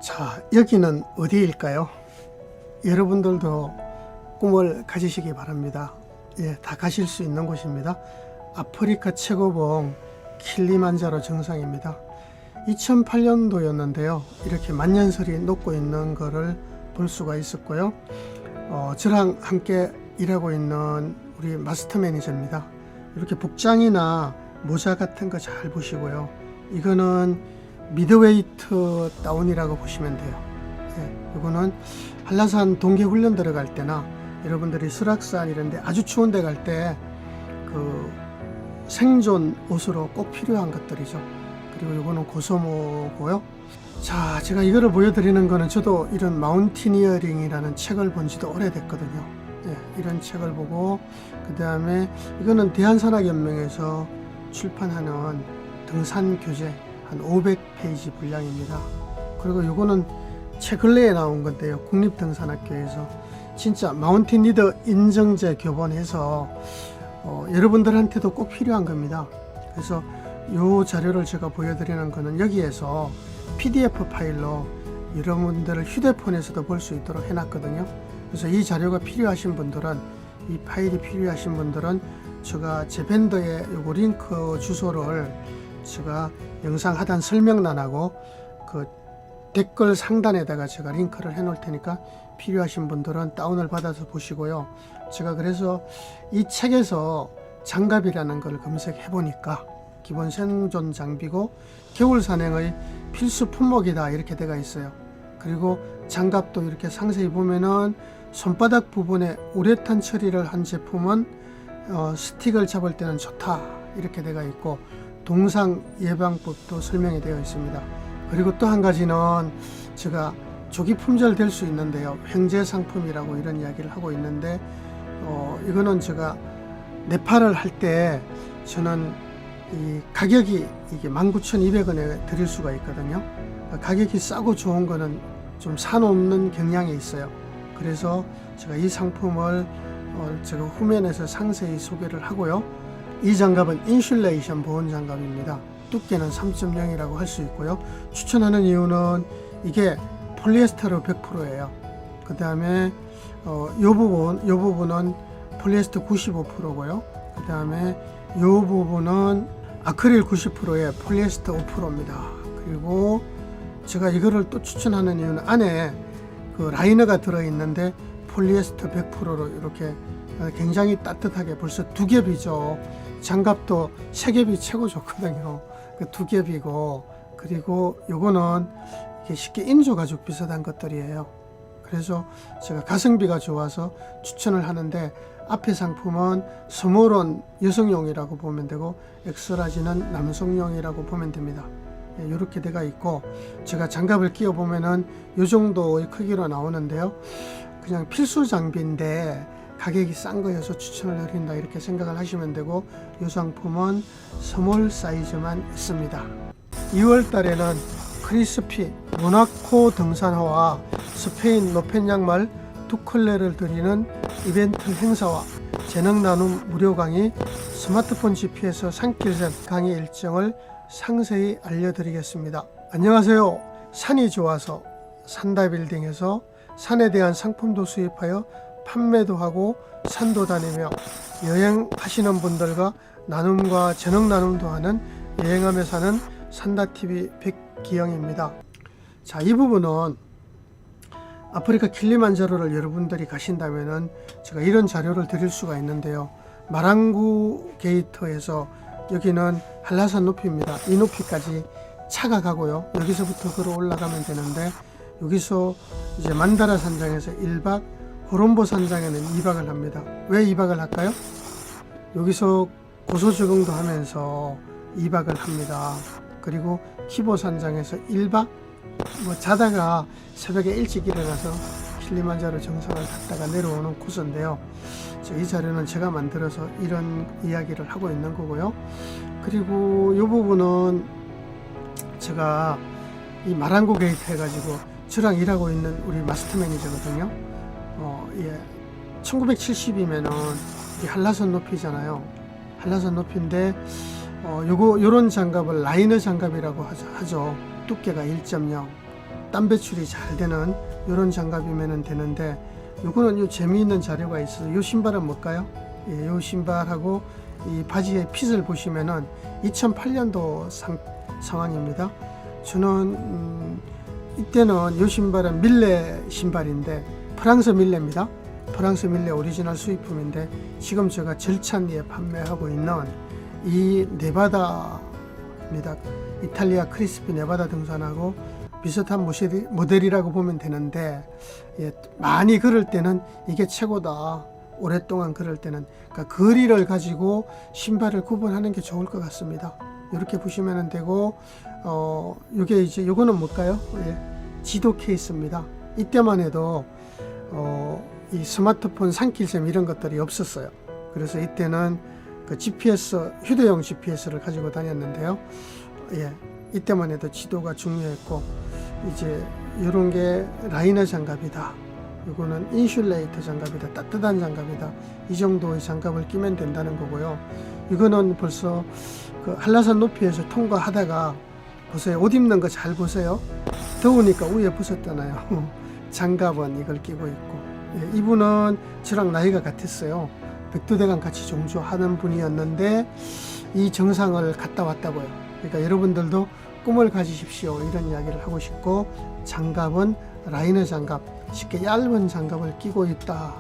자, 여기는 어디일까요? 여러분들도 꿈을 가지시기 바랍니다. 예, 다 가실 수 있는 곳입니다. 아프리카 최고봉 킬리만자로 정상입니다. 2008년도였는데요. 이렇게 만년설이 녹고 있는 것을 볼 수가 있었고요. 저랑 함께 일하고 있는 우리 마스터 매니저입니다. 이렇게 복장이나 모자 같은 거 잘 보시고요. 이거는 미드웨이트 다운이라고 보시면 돼요. 예, 이거는 한라산 동계 훈련 들어갈 때나 여러분들이 설악산 이런데 아주 추운 데 갈 때 그 생존 옷으로 꼭 필요한 것들이죠. 그리고 이거는 고소모고요. 자, 제가 이거를 보여드리는 거는 저도 이런 마운티니어링이라는 책을 본 지도 오래됐거든요. 예, 이런 책을 보고 그 다음에 이거는 대한산악연맹에서 출판하는 등산 교재 한 500페이지 분량입니다. 그리고 이거는 최 근래에 나온 건데요. 국립등산학교에서 진짜 마운틴 리더 인증제 교본해서 여러분들한테도 꼭 필요한 겁니다. 그래서 이 자료를 제가 보여드리는 거는 여기에서 PDF 파일로 여러분들 휴대폰에서도 볼 수 있도록 해놨거든요. 그래서 이 자료가 필요하신 분들은, 이 파일이 필요하신 분들은 제가 제 밴더에 요거 링크 주소를 제가 영상 하단 설명란하고 그 댓글 상단에다가 제가 링크를 해 놓을 테니까 필요하신 분들은 다운을 받아서 보시고요. 제가 그래서 이 책에서 장갑이라는 걸 검색해 보니까 기본 생존 장비고 겨울 산행의 필수 품목이다 이렇게 되어 있어요. 그리고 장갑도 이렇게 상세히 보면은 손바닥 부분에 우레탄 처리를 한 제품은 스틱을 잡을 때는 좋다 이렇게 되어 있고 동상 예방법도 설명이 되어 있습니다. 그리고 또 한 가지는 제가 조기 품절 될 수 있는데요. 횡재 상품이라고 이런 이야기를 하고 있는데 이거는 제가 네팔을 할 때 저는 이 가격이 이게 19,200원에 드릴 수가 있거든요. 가격이 싸고 좋은 거는 좀 사놓는 경향이 있어요. 그래서 제가 이 상품을 제가 후면에서 상세히 소개를 하고요. 이 장갑은 인슐레이션 보온 장갑입니다. 두께는 3.0이라고 할 수 있고요. 추천하는 이유는 이게 폴리에스테로 100%예요. 그 다음에 요 부분은 폴리에스터 95%고요. 그 다음에 요 부분은 아크릴 90%에 폴리에스터 5%입니다. 그리고 제가 이거를 또 추천하는 이유는 안에 그 라이너가 들어있는데 폴리에스터 100%로 이렇게 굉장히 따뜻하게 벌써 두 겹이죠. 장갑도 세 겹이 최고 좋거든요. 그 두 겹이고, 그리고 요거는 이게 쉽게 인조 가죽 비슷한 것들이에요. 그래서 제가 가성비가 좋아서 추천을 하는데 앞에 상품은 스몰온 여성용이라고 보면 되고 엑스라지는 남성용이라고 보면 됩니다. 예, 이렇게 되어 있고 제가 장갑을 끼워 보면은 이 정도의 크기로 나오는데요. 그냥 필수 장비인데 가격이 싼 거여서 추천을 드린다 이렇게 생각을 하시면 되고 이 상품은 스몰 사이즈만 있습니다. 2월 달에는 크리스피 모나코 등산화와 스페인 노펜 양말 두 컬레를 드리는 이벤트 행사와 재능 나눔 무료 강의, 스마트폰 GPS 산길샘 강의 일정을 상세히 알려드리겠습니다. 안녕하세요. 산이 좋아서 산다빌딩에서 산에 대한 상품도 수입하여 판매도 하고 산도 다니며 여행하시는 분들과 나눔과 재능 나눔도 하는 여행하며 사는 산다TV 백기영입니다. 자, 이 부분은 아프리카 킬리만자로를 여러분들이 가신다면은 제가 이런 자료를 드릴 수가 있는데요. 마랑구 게이트에서 여기는 한라산 높이입니다. 이 높이까지 차가 가고요. 여기서부터 걸어 올라가면 되는데 여기서 이제 만다라 산장에서 1박, 호롬보 산장에는 2박을 합니다. 왜 2박을 할까요? 여기서 고소 적응도 하면서 2박을 합니다. 그리고 키보 산장에서 1박, 자다가 새벽에 일찍 일어나서 킬리만자로 정상을 갔다가 내려오는 코스인데요. 이 자료는 제가 만들어서 이런 이야기를 하고 있는 거고요. 그리고 이 부분은 제가 이 마랑고 게이트 해가지고 저랑 일하고 있는 우리 마스터 매니저거든요. 1970이면은 한라산 높이잖아요. 한라산 높이인데 요런 장갑을 라이너 장갑이라고 하죠. 두께가 1.0, 땀 배출이 잘 되는 이런 장갑이면 되는데, 요거는 요 재미있는 자료가 있어서, 요 신발은 뭘까요? 예, 요 신발하고 이 바지의 핏을 보시면은 2008년도 상황입니다. 저는 이때는 요 신발은 밀레 신발인데, 프랑스 밀레입니다. 프랑스 밀레 오리지널 수입품인데, 지금 제가 절찬리에 판매하고 있는 이 네바다입니다. 이탈리아 크리스피 네바다 등산하고 비슷한 모델이라고 보면 되는데, 예, 많이 걸을 때는 이게 최고다. 오랫동안 걸을 때는, 그러니까 거리를 가지고 신발을 구분하는 게 좋을 것 같습니다. 이렇게 보시면 되고, 요게 이제 요거는 뭘까요? 예, 지도 케이스입니다. 이때만 해도 이 스마트폰 산길샘 이런 것들이 없었어요. 그래서 이때는 그 GPS, 휴대용 GPS를 가지고 다녔는데요. 예, 이때만 해도 지도가 중요했고, 이제 이런 게 라이너 장갑이다. 이거는 인슐레이터 장갑이다. 따뜻한 장갑이다. 이 정도의 장갑을 끼면 된다는 거고요. 이거는 벌써 그 한라산 높이에서 통과하다가 보세요. 옷 입는 거 잘 보세요. 더우니까 위에 벗었잖아요. 장갑은 이걸 끼고 있고. 예, 이분은 저랑 나이가 같았어요. 백두대간 같이 종주하는 분이었는데 이 정상을 갔다 왔다고요. 그러니까 여러분들도 꿈을 가지십시오. 이런 이야기를 하고 싶고, 장갑은 라이너 장갑, 쉽게 얇은 장갑을 끼고 있다.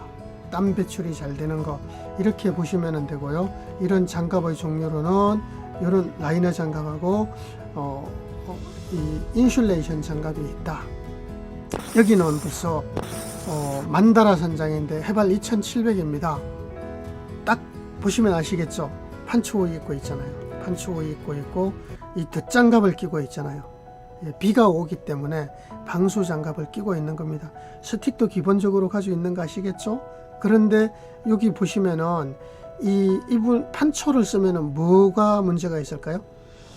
땀 배출이 잘 되는 거, 이렇게 보시면 되고요. 이런 장갑의 종류로는 이런 라이너 장갑하고 이 인슐레이션 장갑이 있다. 여기는 벌써 만다라 산장인데 해발 2700입니다. 딱 보시면 아시겠죠? 판초옷 입고 있잖아요. 판초옷 입고 있고 이 덧장갑을 끼고 있잖아요. 예, 비가 오기 때문에 방수 장갑을 끼고 있는 겁니다. 스틱도 기본적으로 가지고 있는 거 아시겠죠? 그런데 여기 보시면은 이분 판초를 쓰면은 뭐가 문제가 있을까요?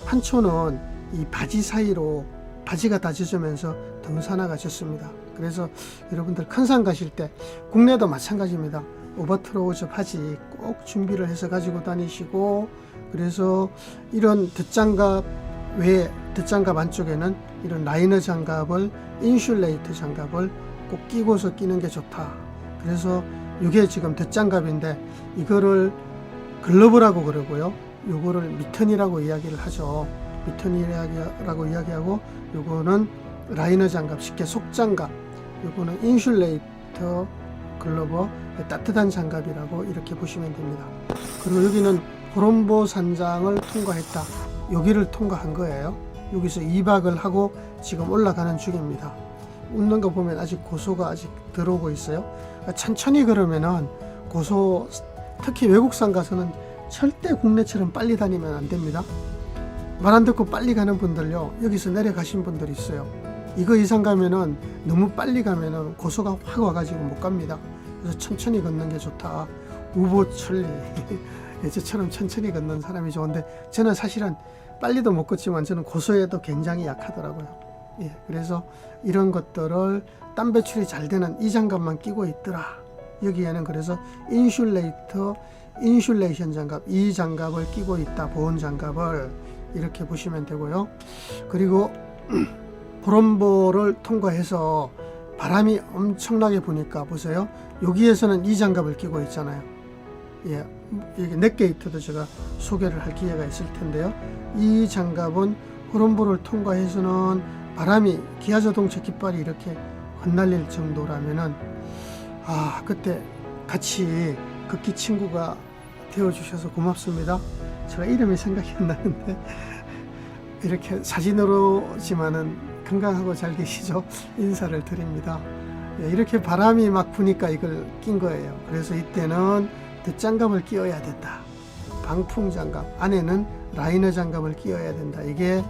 판초는 이 바지 사이로 바지가 다 젖으면서 등산화가 젖습니다. 그래서 여러분들 큰 산 가실 때, 국내도 마찬가지입니다. 오버트로우즈 바지 꼭 준비를 해서 가지고 다니시고, 그래서 이런 덧장갑 외에 덧장갑 안쪽에는 이런 라이너 장갑을, 인슐레이터 장갑을 꼭 끼고서 끼는 게 좋다. 그래서 이게 지금 덧장갑인데 이거를 글러브라고 그러고요. 요거를 미턴이라고 이야기를 하죠. 미턴이라고 이야기하고, 요거는 라이너 장갑, 쉽게 속장갑, 요거는 인슐레이터 글러브, 따뜻한 장갑이라고 이렇게 보시면 됩니다. 그리고 여기는 호롬보 산장을 통과했다. 여기를 통과한 거예요. 여기서 2박을 하고 지금 올라가는 중입니다. 웃는 거 보면 아직 고소가 아직 들어오고 있어요. 천천히 걸으면은 고소, 특히 외국산 가서는 절대 국내처럼 빨리 다니면 안 됩니다. 말 안 듣고 빨리 가는 분들요, 여기서 내려가신 분들이 있어요. 이거 이상 가면은, 너무 빨리 가면은 고소가 확 와가지고 못 갑니다. 그래서 천천히 걷는 게 좋다. 우보천리. 저처럼 천천히 걷는 사람이 좋은데, 저는 사실은 빨리도 못 걷지만 저는 고소에도 굉장히 약하더라고요. 예, 그래서 이런 것들을 땀 배출이 잘 되는 이 장갑만 끼고 있더라. 여기에는 그래서 인슐레이션 장갑, 이 장갑을 끼고 있다. 보온 장갑을 이렇게 보시면 되고요. 그리고 호롬보를 통과해서 바람이 엄청나게 부니까 보세요. 여기에서는 이 장갑을 끼고 있잖아요. 예, 여기 넥게이트도 제가 소개를 할 기회가 있을 텐데요. 이 장갑은 호롬보를 통과해서는 바람이, 기아자동차 깃발이 이렇게 흩날릴 정도라면은, 그때 같이 걷기 친구가 되어주셔서 고맙습니다. 제가 이름이 생각이 안 나는데, 이렇게 사진으로지만은 건강하고 잘 계시죠? 인사를 드립니다. 예, 이렇게 바람이 막 부니까 이걸 낀 거예요. 그래서 이때는 덧장갑을 끼워야 된다. 방풍 장갑, 안에는 라이너 장갑을 끼워야 된다. 이게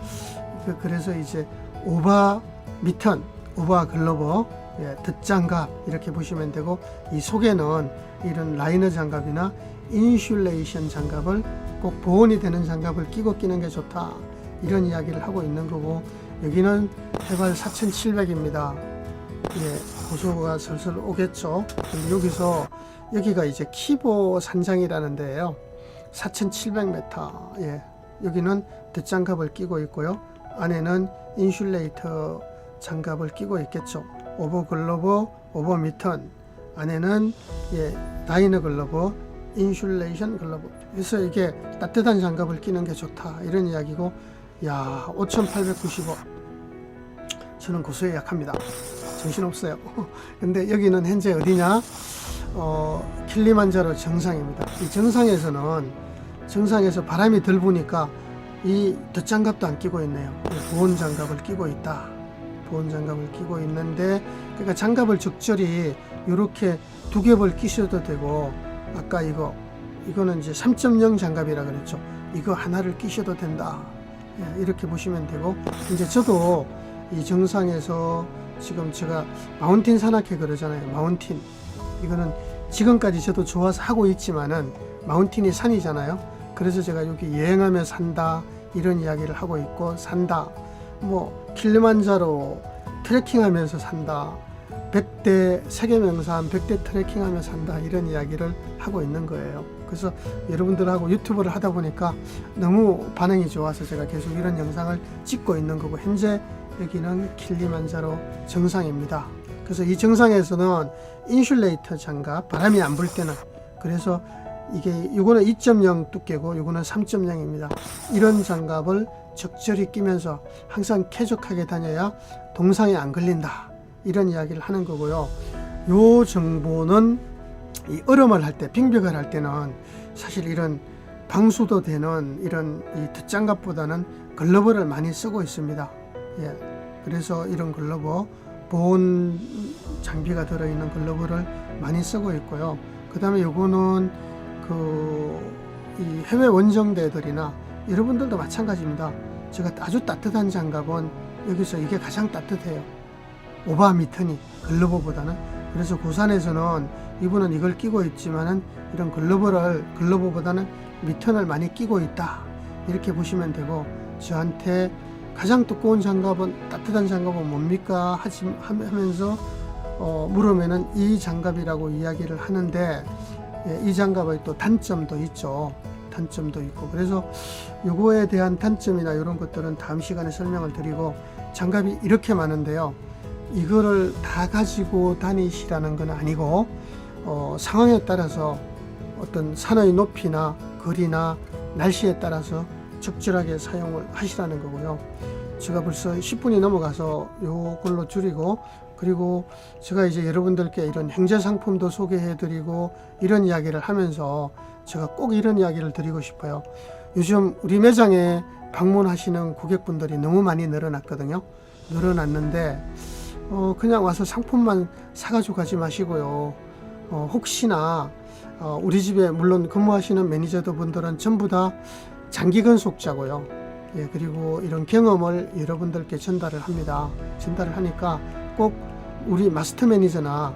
그래서 이제 오바 미턴, 오바 글러버, 예, 덧장갑 이렇게 보시면 되고, 이 속에는 이런 라이너 장갑이나 인슐레이션 장갑을, 꼭 보온이 되는 장갑을 끼는 게 좋다. 이런 이야기를 하고 있는 거고, 여기는 해발 4700입니다. 예, 고소가 슬슬 오겠죠. 근데 여기가 이제 키보 산장이라는 데예요. 4700m. 예, 여기는 덧장갑을 끼고 있고요. 안에는 인슐레이터 장갑을 끼고 있겠죠. 오버글러버, 오버미턴, 안에는 다이너 글러버, 인슐레이션 글러버. 그래서 이게 따뜻한 장갑을 끼는 게 좋다, 이런 이야기고. 야, 5,895. 저는 고소에 약합니다. 정신없어요. 근데 여기는 현재 어디냐? 킬리만자로 정상입니다. 이 정상에서 바람이 덜 부니까 이 덧장갑도 안 끼고 있네요. 보온 장갑을 끼고 있다. 보온 장갑을 끼고 있는데, 그러니까 장갑을 적절히 이렇게 두 겹을 끼셔도 되고, 아까 이거는 이제 3.0 장갑이라 그랬죠. 이거 하나를 끼셔도 된다. 이렇게 보시면 되고, 이제 저도 이 정상에서 지금 제가 마운틴 산악회 그러잖아요. 마운틴. 이거는 지금까지 저도 좋아서 하고 있지만은 마운틴이 산이잖아요. 그래서 제가 여기 여행하며 산다, 이런 이야기를 하고 있고, 산다. 뭐 킬리만자로 트레킹하면서 산다. 100대 세계 명산 100대 트레킹하며 산다, 이런 이야기를 하고 있는 거예요. 그래서 여러분들하고 유튜브를 하다 보니까 너무 반응이 좋아서 제가 계속 이런 영상을 찍고 있는 거고, 현재 여기는 킬리만자로 정상입니다. 그래서 이 정상에서는 인슐레이터 장갑, 바람이 안 불 때는, 그래서 이거는 2.0 두께고 이거는 3.0입니다. 이런 장갑을 적절히 끼면서 항상 쾌적하게 다녀야 동상에 안 걸린다, 이런 이야기를 하는 거고요. 요 정보는 이 얼음을 할 때, 빙벽을 할 때는 사실 이런 방수도 되는 이런 이 덧장갑보다는 글러버를 많이 쓰고 있습니다. 그래서 이런 글러버, 보온 장비가 들어있는 글러버를 많이 쓰고 있고요. 그 다음에 요거는 이 해외 원정대들이나 여러분들도 마찬가지입니다. 제가 아주 따뜻한 장갑은 여기서 이게 가장 따뜻해요. 오버미턴이 글러버보다는. 그래서 고산에서는 이분은 이걸 끼고 있지만은 이런 글러버보다는 미턴을 많이 끼고 있다, 이렇게 보시면 되고, 저한테 가장 두꺼운 장갑은, 따뜻한 장갑은 뭡니까? 하면서 물으면은 이 장갑이라고 이야기를 하는데, 이 장갑의 또 단점도 있죠. 단점도 있고. 그래서 요거에 대한 단점이나 이런 것들은 다음 시간에 설명을 드리고, 장갑이 이렇게 많은데요. 이거를 다 가지고 다니시라는 건 아니고, 상황에 따라서 어떤 산의 높이나 거리나 날씨에 따라서 적절하게 사용을 하시라는 거고요. 제가 벌써 10분이 넘어가서 요걸로 줄이고, 그리고 제가 이제 여러분들께 이런 행제 상품도 소개해 드리고, 이런 이야기를 하면서 제가 꼭 이런 이야기를 드리고 싶어요. 요즘 우리 매장에 방문하시는 고객분들이 너무 많이 늘어났거든요. 늘어났는데 그냥 와서 상품만 사가지고 가지 마시고요. 혹시나 우리 집에 물론 근무하시는 매니저들 분들은 전부 다 장기 근속자고요. 그리고 이런 경험을 여러분들께 전달을 합니다. 전달을 하니까 꼭 우리 마스터 매니저나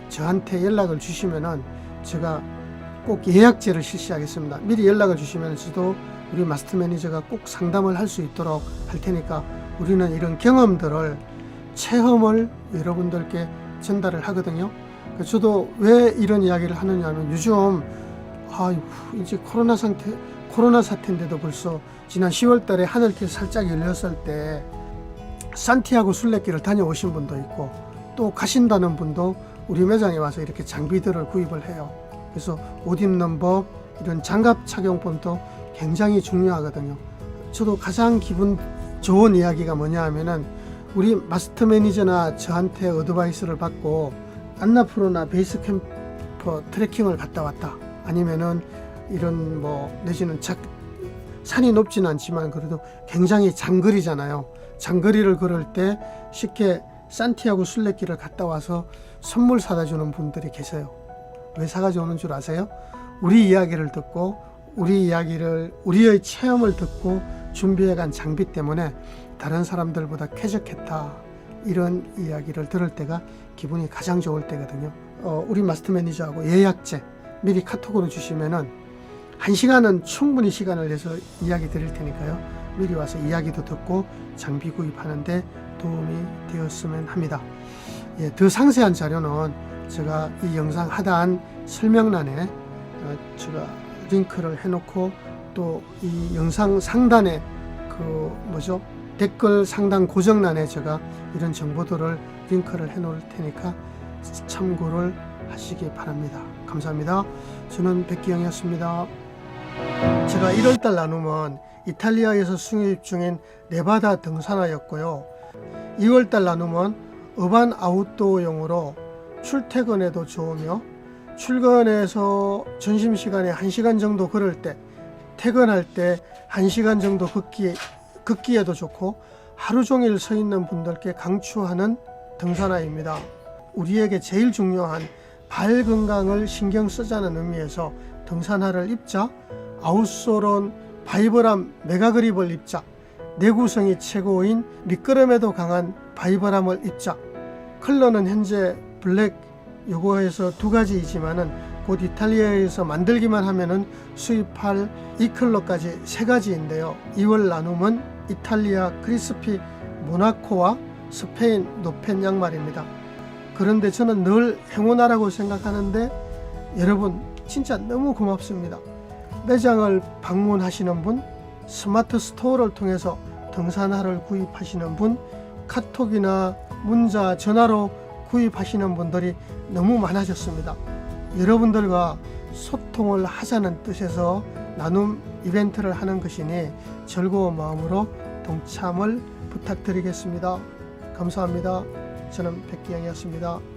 저한테 연락을 주시면은 제가 꼭 예약제를 실시하겠습니다. 미리 연락을 주시면 저도 우리 마스터 매니저가 꼭 상담을 할 수 있도록 할 테니까, 우리는 이런 경험들을, 체험을 여러분들께 전달을 하거든요. 저도 왜 이런 이야기를 하느냐면, 요즘 이제 코로나 사태인데도 벌써 지난 10월 달에 하늘길 살짝 열렸을 때 산티아고 순례길을 다녀오신 분도 있고, 또 가신다는 분도 우리 매장에 와서 이렇게 장비들을 구입을 해요. 그래서 옷 입는 법, 이런 장갑 착용법도 굉장히 중요하거든요. 저도 가장 기분 좋은 이야기가 뭐냐 하면은, 우리 마스터 매니저나 저한테 어드바이스를 받고 안나푸르나 베이스 캠프 트레킹을 갔다 왔다, 아니면은 이런 내지는 산이 높지는 않지만 그래도 굉장히 장거리잖아요. 장거리를 걸을 때 쉽게 산티아고 순례길을 갔다 와서 선물 사다 주는 분들이 계세요. 왜 사가지고 오는 줄 아세요? 우리 이야기를 듣고, 우리의 체험을 듣고 준비해 간 장비 때문에 다른 사람들보다 쾌적했다, 이런 이야기를 들을 때가 기분이 가장 좋을 때거든요. 우리 마스터 매니저하고 예약제 미리 카톡으로 주시면은 1시간은 충분히 시간을 내서 이야기 드릴 테니까요. 미리 와서 이야기도 듣고 장비 구입하는데 도움이 되었으면 합니다. 더 상세한 자료는 제가 이 영상 하단 설명란에 제가 링크를 해놓고, 또 이 영상 상단에 댓글 상단 고정란에 제가 이런 정보들을 링크를 해 놓을 테니까 참고를 하시기 바랍니다. 감사합니다. 저는 백기영이었습니다. 제가 1월달 나눔은 이탈리아에서 수입 중인 네바다 등산화였고요. 2월달 나눔은 어반 아웃도어용으로 출퇴근에도 좋으며 출근해서 점심시간에 1시간 정도 걸을 때, 퇴근할 때 1시간 정도 걷기에도 좋고 하루 종일 서 있는 분들께 강추하는 등산화입니다. 우리에게 제일 중요한 발 건강을 신경 쓰자는 의미에서 등산화를 입자, 아웃솔은 바이브람 메가그립을 입자, 내구성이 최고인 미끄럼에도 강한 바이브람을 입자. 컬러는 현재 블랙 요거에서 2가지이지만은 곧 이탈리아에서 만들기만 하면은 수입할 이 컬러까지 3가지인데요. 2월 나눔은 이탈리아 크리스피 모나코와 스페인 노펜 양말입니다. 그런데 저는 늘 행운아라고 생각하는데 여러분 진짜 너무 고맙습니다. 매장을 방문하시는 분, 스마트 스토어를 통해서 등산화를 구입하시는 분, 카톡이나 문자, 전화로 구입하시는 분들이 너무 많아졌습니다. 여러분들과 소통을 하자는 뜻에서 나눔 이벤트를 하는 것이니 즐거운 마음으로 동참을 부탁드리겠습니다. 감사합니다. 저는 백기영이었습니다.